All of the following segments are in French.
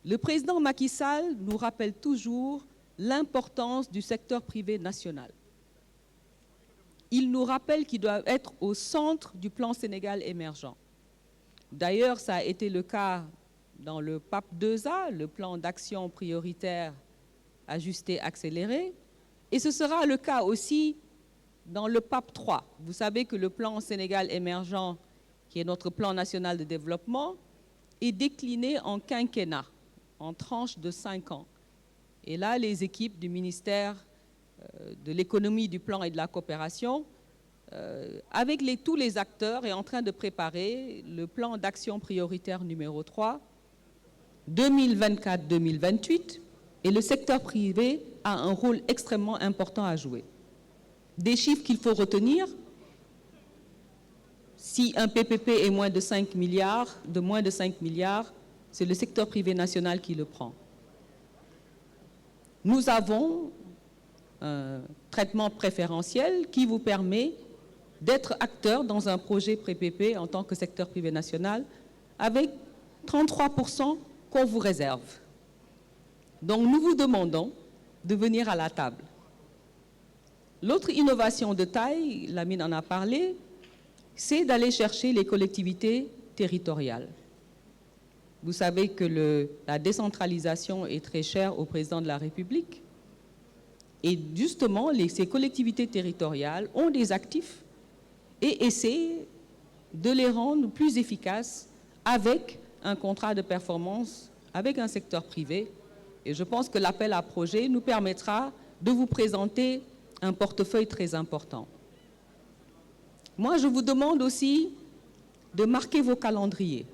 Le président Macky Sall nous rappelle toujours l'importance du secteur privé national. Il nous rappelle qu'il doit être au centre du plan Sénégal émergent. D'ailleurs, ça a été le cas dans le PAP 2A, le plan d'action prioritaire ajusté accéléré, et ce sera le cas aussi dans le PAP 3. Vous savez que le plan Sénégal émergent, qui est notre plan national de développement, est décliné en quinquennat, en tranches de 5 ans. Et là, les équipes du ministère de l'économie, du plan et de la coopération, avec tous les acteurs, est en train de préparer le plan d'action prioritaire numéro 3, 2024-2028, et le secteur privé a un rôle extrêmement important à jouer. Des chiffres qu'il faut retenir: si un PPP est moins de 5 milliards, c'est le secteur privé national qui le prend. Nous avons un traitement préférentiel qui vous permet d'être acteur dans un projet PPP en tant que secteur privé national avec 33% qu'on vous réserve. Donc nous vous demandons de venir à la table. L'autre innovation de taille, Lamine en a parlé, c'est d'aller chercher les collectivités territoriales. Vous savez que la décentralisation est très chère au président de la République. Et justement, ces collectivités territoriales ont des actifs et essaient de les rendre plus efficaces avec un contrat de performance avec un secteur privé. Et je pense que l'appel à projet nous permettra de vous présenter un portefeuille très important. Moi, je vous demande aussi de marquer vos calendriers.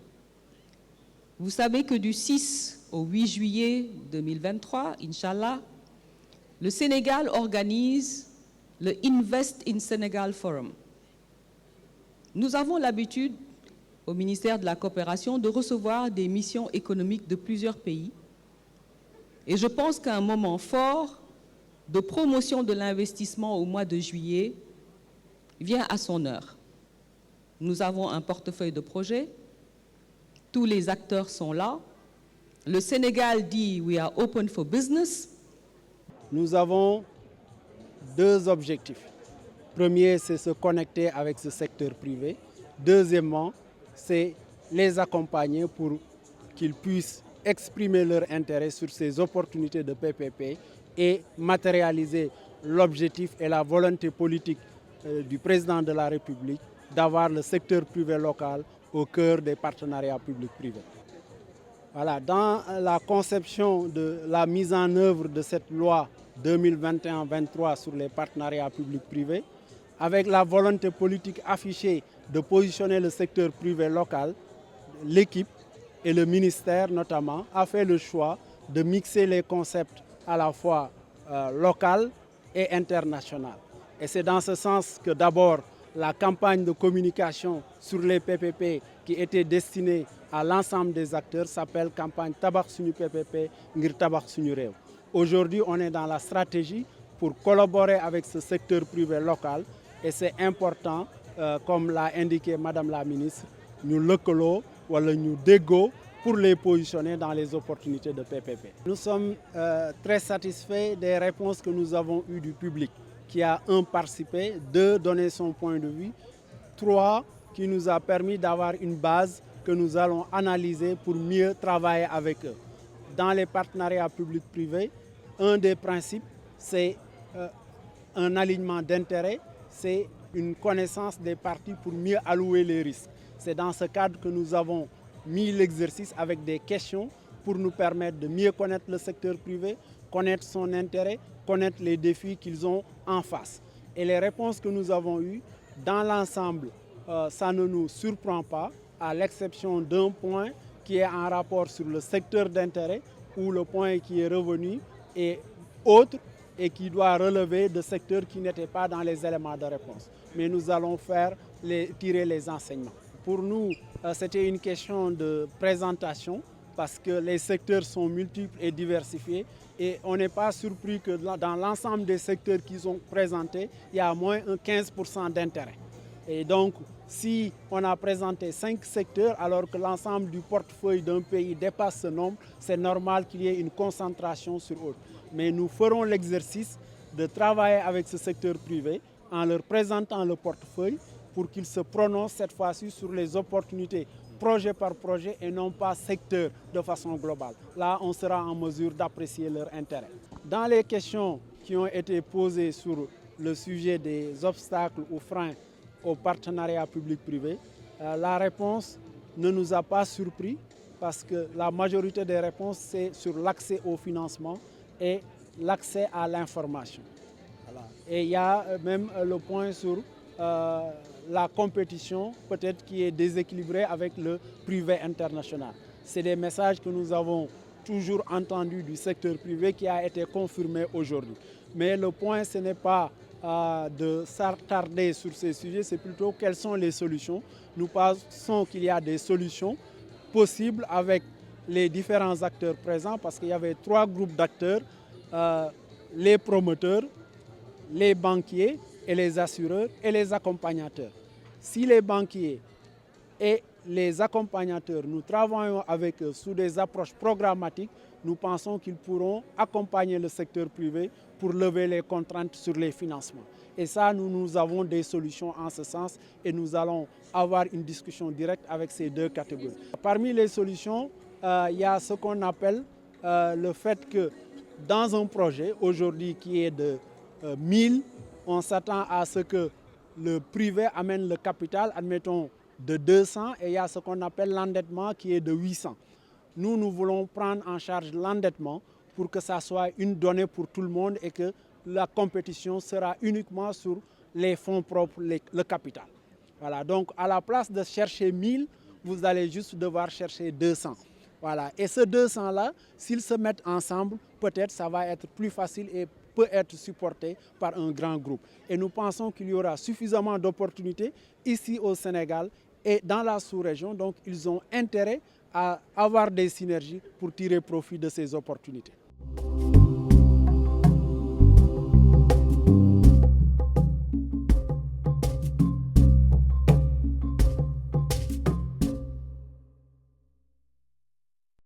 Vous savez que du 6 au 8 juillet 2023, Inch'Allah, le Sénégal organise le Invest in Senegal Forum. Nous avons l'habitude, au ministère de la Coopération, de recevoir des missions économiques de plusieurs pays. Et je pense qu'un moment fort de promotion de l'investissement au mois de juillet vient à son heure. Nous avons un portefeuille de projets, tous les acteurs sont là. Le Sénégal dit « We are open for business ». Nous avons deux objectifs. Premier, c'est se connecter avec ce secteur privé. Deuxièmement, c'est les accompagner pour qu'ils puissent exprimer leur intérêt sur ces opportunités de PPP et matérialiser l'objectif et la volonté politique du président de la République d'avoir le secteur privé local au cœur des partenariats publics-privés. Voilà, dans la conception de la mise en œuvre de cette loi 2021-23 sur les partenariats publics-privés, avec la volonté politique affichée de positionner le secteur privé local, l'équipe et le ministère notamment a fait le choix de mixer les concepts à la fois local et international. Et c'est dans ce sens que d'abord la campagne de communication sur les PPP qui était destinée à l'ensemble des acteurs s'appelle campagne Tabax Suñu PPP ngir Tabax Suñu Réew. Aujourd'hui, on est dans la stratégie pour collaborer avec ce secteur privé local et c'est important, comme l'a indiqué Madame la ministre, nous lëkkaloo wala ñu déggoo pour les positionner dans les opportunités de PPP. Nous sommes très satisfaits des réponses que nous avons eues du public, qui a participé, 2 donné son point de vue, 3 qui nous a permis d'avoir une base que nous allons analyser pour mieux travailler avec eux. Dans les partenariats publics-privés, un des principes, c'est un alignement d'intérêts, c'est une connaissance des parties pour mieux allouer les risques. C'est dans ce cadre que nous avons mis l'exercice avec des questions pour nous permettre de mieux connaître le secteur privé, connaître son intérêt, connaître les défis qu'ils ont en face. Et les réponses que nous avons eues, dans l'ensemble, ça ne nous surprend pas, à l'exception d'un point qui est en rapport sur le secteur d'intérêt, où le point qui est revenu est autre et qui doit relever de secteurs qui n'étaient pas dans les éléments de réponse. Mais nous allons tirer les enseignements. Pour nous, c'était une question de présentation parce que les secteurs sont multiples et diversifiés et on n'est pas surpris que dans l'ensemble des secteurs qui sont présentés, il y a moins de 15% d'intérêt. Et donc, si on a présenté 5 secteurs alors que l'ensemble du portefeuille d'un pays dépasse ce nombre, c'est normal qu'il y ait une concentration sur autre. Mais nous ferons l'exercice de travailler avec ce secteur privé en leur présentant le portefeuille pour qu'ils se prononcent cette fois-ci sur les opportunités projet par projet et non pas secteur de façon globale. Là, on sera en mesure d'apprécier leur intérêt. Dans les questions qui ont été posées sur le sujet des obstacles ou freins au partenariat public-privé, la réponse ne nous a pas surpris parce que la majorité des réponses, c'est sur l'accès au financement et l'accès à l'information. Voilà. Et il y a même le point sur la compétition, peut-être qui est déséquilibrée avec le privé international. C'est des messages que nous avons toujours entendus du secteur privé qui a été confirmé aujourd'hui. Mais le point, ce n'est pas de s'attarder sur ces sujets, c'est plutôt quelles sont les solutions. Nous pensons qu'il y a des solutions possibles avec les différents acteurs présents parce qu'il y avait 3 groupes d'acteurs, les promoteurs, les banquiers et les assureurs et les accompagnateurs. Si les banquiers et les accompagnateurs, nous travaillons avec eux sous des approches programmatiques, nous pensons qu'ils pourront accompagner le secteur privé pour lever les contraintes sur les financements. Et ça, nous avons des solutions en ce sens et nous allons avoir une discussion directe avec ces 2 catégories. Parmi les solutions, il y a ce qu'on appelle le fait que dans un projet, aujourd'hui qui est de 1000, on s'attend à ce que le privé amène le capital, admettons, de 200 et il y a ce qu'on appelle l'endettement qui est de 800. Nous voulons prendre en charge l'endettement pour que ça soit une donnée pour tout le monde et que la compétition sera uniquement sur les fonds propres, le capital. Voilà, donc à la place de chercher 1000, vous allez juste devoir chercher 200. Voilà. Et ce 200-là, s'ils se mettent ensemble, peut-être ça va être plus facile et peut être supporté par un grand groupe. Et nous pensons qu'il y aura suffisamment d'opportunités ici au Sénégal et dans la sous-région. Donc ils ont intérêt à avoir des synergies pour tirer profit de ces opportunités.